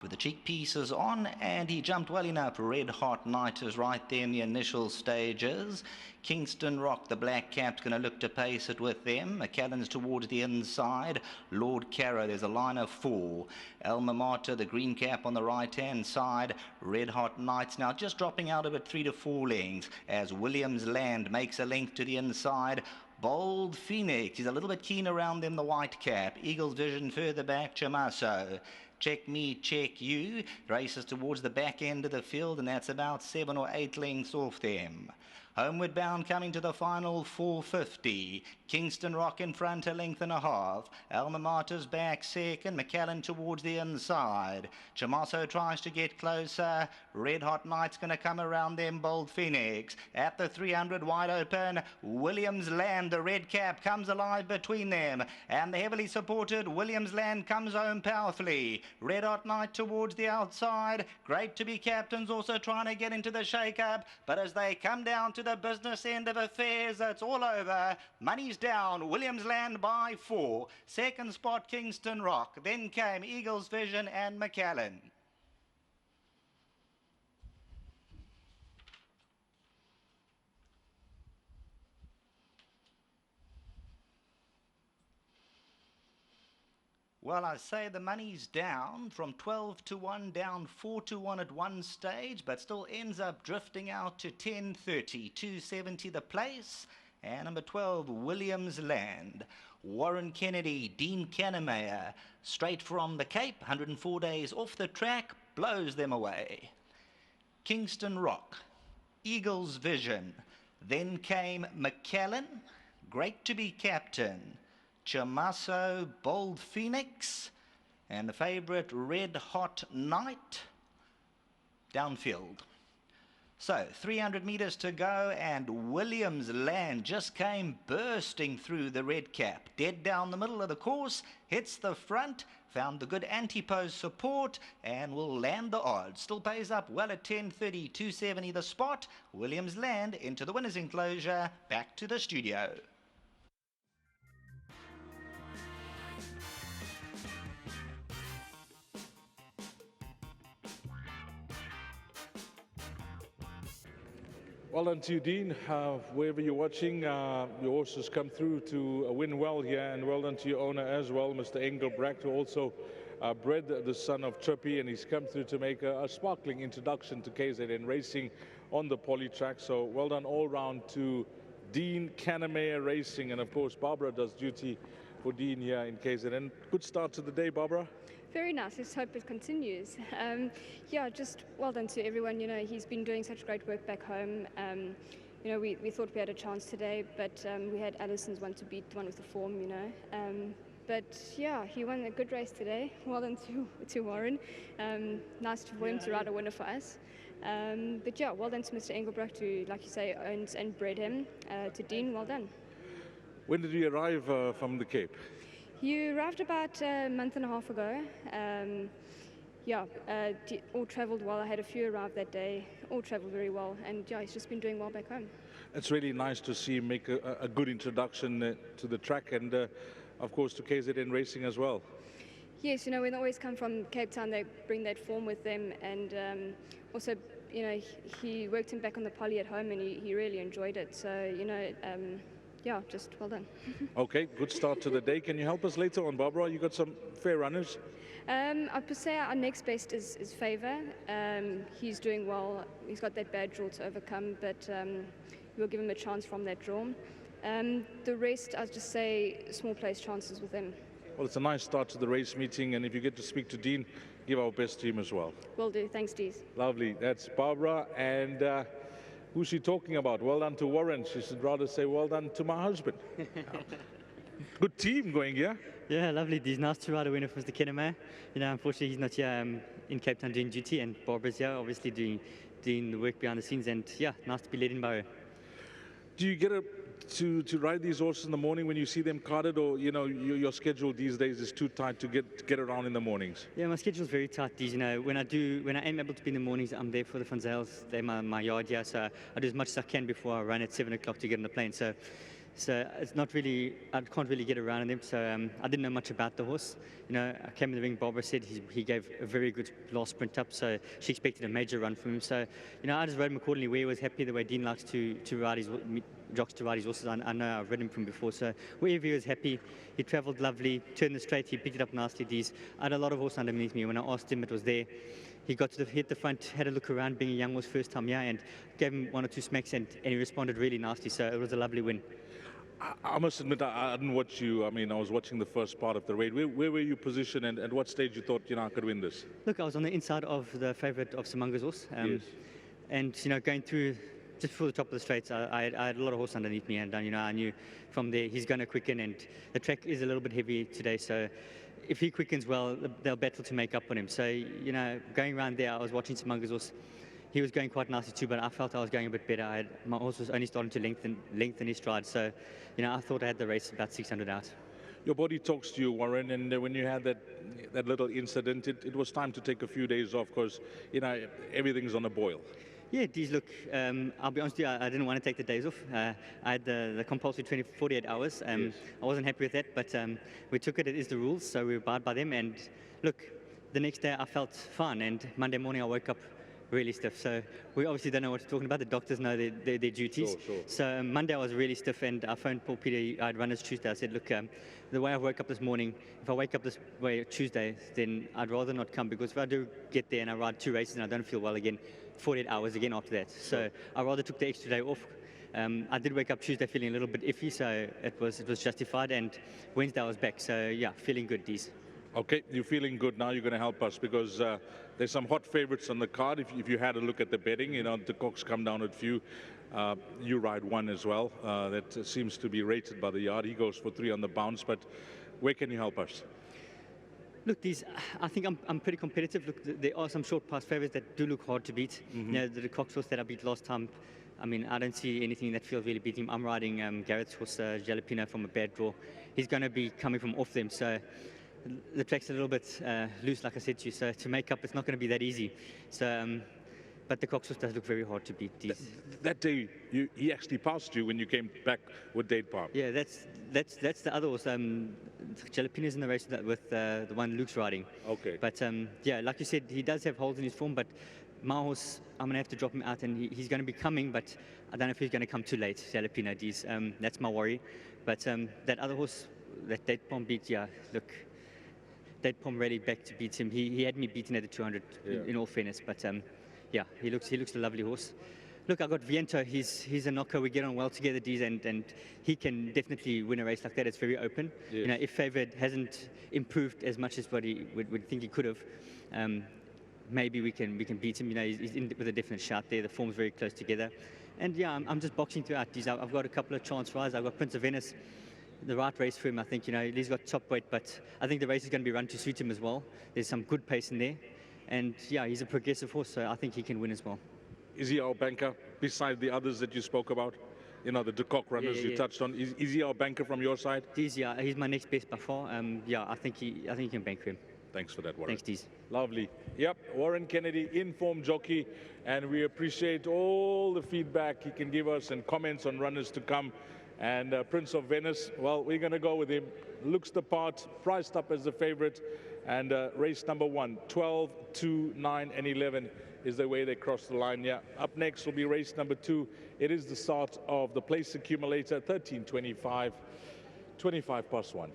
With the cheek pieces on, and he jumped well enough. Red Hot Knight is right there in the initial stages. Kingston Rock, the black cap's going to look to pace it with them. McCallan's towards the inside. Lord Carrow, there's a line of 4. Alma Mater, the green cap on the right-hand side. Red Hot Knights now just dropping out of it 3 to 4 lengths as Williams Land makes a length to the inside. Bold Phoenix, he's a little bit keen around them, the white cap. Eagle's Vision further back, Chamaso. Check Me, Check You, races towards the back end of the field, and that's about 7 or 8 lengths off them. Homeward Bound coming to the final 450. Kingston Rock in front, a length and a half. Alma Mater's back second. McCallan towards the inside. Chamaso tries to get closer. Red Hot Knight's going to come around them. Bold Phoenix at the 300 wide open. Williams Land, the red cap, comes alive between them, and the heavily supported Williams Land comes home powerfully. Red Hot Knight towards the outside. Great to be captains also trying to get into the shake-up, but as they come down to the business end of affairs, it's all over. Money's down. Williams Land by 4. Second spot, Kingston Rock. Then came Eagle's Vision and McCallan. Well, I say the money's down from 12 to 1, down 4 to 1 at one stage, but still ends up drifting out to 10.30, 270 the place. And number 12, Williams Land. Warren Kennedy, Dean Kannemeyer, straight from the Cape, 104 days off the track, blows them away. Kingston Rock, Eagle's Vision. Then came McCallan, Great to be Captain. Chamaso, Bold Phoenix, and the favourite Red Hot Knight downfield. So 300 metres to go, and Williams Land just came bursting through the red cap, dead down the middle of the course, hits the front, found the good anti-pose support, and will land the odds. Still pays up well at 10.30, 270 the spot. Williams Land into the winner's enclosure, back to the studio. Well done to you, Dean. Wherever you're watching, your horse has come through to win well here, and well done to your owner as well, Mr. Engelbrecht, who also bred the son of Trippy, and he's come through to make a sparkling introduction to KZN Racing on the poly track. So well done all round to Dean Kannemeyer Racing, and of course Barbara does duty for Dean here in KZN. Good start to the day, Barbara. Very nice. Let's hope it continues. Yeah, just well done to everyone. You know, he's been doing such great work back home. You know, we thought we had a chance today, but we had Allison's one to beat, one with the form, you know. But yeah, he won a good race today. Well done to Warren. Nice for him to ride a winner for us. But yeah, well done to Mr. Engelbrecht, who, like you say, owns and bred him. To Dean, well done. When did you arrive from the Cape? You arrived about a month and a half ago. Yeah, all travelled well. I had a few arrive that day. All travelled very well, and yeah, he's just been doing well back home. It's really nice to see him make a good introduction to the track, and of course to KZN Racing as well. Yes, you know, when they always come from Cape Town, they bring that form with them, and also, you know, he worked him back on the poly at home, and he really enjoyed it. So, you know. Yeah, just well done. Okay, good start to the day. Can you help us later on, Barbara? You got some fair runners? I would say our next best is Favour. He's doing well. He's got that bad draw to overcome, but we'll give him a chance from that draw. The rest, I'll just say small place chances with him. Well, it's a nice start to the race meeting, and if you get to speak to Dean, give our best to him as well. Will do. Thanks, Dees. Lovely. That's Barbara, and who's she talking about? Well done to Warren. She should rather say well done to my husband. Good team going here. Yeah, lovely. It's nice to ride a winner for Mr. Kannemeyer. You know, unfortunately he's not here in Cape Town doing duty, and Barbara's here obviously doing the work behind the scenes, and yeah, nice to be led in by her. Do you get to ride these horses in the morning when you see them carded, or you know your schedule these days is too tight to get around in the mornings? Yeah, my schedule's very tight these. You know, when I am able to be in the mornings, I'm there for the Van Zales. They're my yard here, so I do as much as I can before I run at 7 o'clock to get on the plane. So So it's not really, I can't really get around in them. So I didn't know much about the horse. You know, I came in the ring, Barbara said he gave a very good last sprint up, so she expected a major run from him. So, you know, I just rode him accordingly. Where he was happy, the way Dean likes to ride his jocks to ride his horses. I know I've ridden him from before, so wherever he was happy, he travelled lovely, turned the straight, he picked it up nicely. I had a lot of horse underneath me. When I asked him, it was there. He got to hit the front, had a look around, being a young horse first time here, and gave him 1 or 2 smacks, and he responded really nicely. So it was a lovely win. I must admit, I didn't watch you. I mean, I was watching the first part of the raid. Where were you positioned, and at what stage you thought, you know, I could win this? Look, I was on the inside of the favourite of Simanga's horse. Yes. And, you know, going through just before the top of the straights, I had a lot of horse underneath me, and, you know, I knew from there he's going to quicken, and the track is a little bit heavy today, so if he quickens well, they'll battle to make up on him. So, you know, going around there, I was watching Simanga's horse. He was going quite nicely too, but I felt I was going a bit better. My horse was only starting to lengthen his stride, so, you know, I thought I had the race about 600 out. Your body talks to you, Warren, and when you had that little incident, it was time to take a few days off because, you know, everything's on a boil. Yeah, Deez, look, I'll be honest with you, I didn't want to take the days off. I had the compulsory 48 hours. Yes. I wasn't happy with that, but we took it. It is the rules, so we abide by them. And look, the next day I felt fine, and Monday morning I woke up really stiff. So we obviously don't know what we're talking about. The doctors know their duties. Sure. So Monday I was really stiff, and I phoned Paul Peter. I'd run as Tuesday. I said, look, the way I woke up this morning, if I wake up this way Tuesday, then I'd rather not come, because if I do get there and I ride 2 races and I don't feel well again, 48 hours again after that. So I rather took the extra day off. I did wake up Tuesday feeling a little bit iffy, so it was justified. And Wednesday I was back. So yeah, feeling good, Deez. Okay, you're feeling good now. You're going to help us because there's some hot favorites on the card. If you had a look at the betting, you know, the Cox come down at few. You ride one as well. That seems to be rated by the yard. He goes for 3 on the bounce. But where can you help us? Look, I think I'm pretty competitive. Look, there are some short pass favourites that do look hard to beat. Mm-hmm. You know, the Cox horse that I beat last time, I mean, I don't see anything in that field really beat him. I'm riding Garrett's horse, Jalapeno, from a bad draw. He's going to be coming from off them, so the track's a little bit loose, like I said to you. So to make up, it's not going to be that easy. So, but the Cox horse does look very hard to beat. That day, he actually passed you when you came back with Date Palm. Yeah, that's the other horse. Jalapeno's in the race with the one Luke's riding. Okay. But yeah, like you said, he does have holes in his form, but my horse, I'm going to have to drop him out, and he's going to be coming, but I don't know if he's going to come too late, Jalapeno, Deez. That's my worry. But that other horse, that Date Palm beat, yeah, look, Date Palm really back to beat him. He had me beaten at the 200, in all fairness, but yeah, he looks a lovely horse. Look, I got Viento. He's a knocker. We get on well together, Deez, and he can definitely win a race like that. It's very open. Yes. You know, if Favoured hasn't improved as much as what he would think he could have, maybe we can beat him. You know, he's in with a definite shout there. The form's very close together, and yeah, I'm just boxing throughout, Deez. I've got a couple of chance rides. I've got Prince of Venice. The right race for him, I think. You know, he's got top weight, but I think the race is going to be run to suit him as well. There's some good pace in there, and yeah, he's a progressive horse, so I think he can win as well. Is he our banker, beside the others that you spoke about? You know, the De Kock runners you touched on. Is he our banker from your side? Deez, yeah, he's my next best by far. Yeah, I think you can bank him. Thanks for that, Warren. Thanks, Deez. Lovely. Yep, Warren Kennedy, informed jockey, and we appreciate all the feedback he can give us and comments on runners to come. And Prince of Venice, well, we're going to go with him. Looks the part, priced up as the favorite. And race number 1, 12, 2, 9, and 11 is the way they cross the line. Yeah. Up next will be race number 2. It is the start of the place accumulator, 13:25, 25 past 1.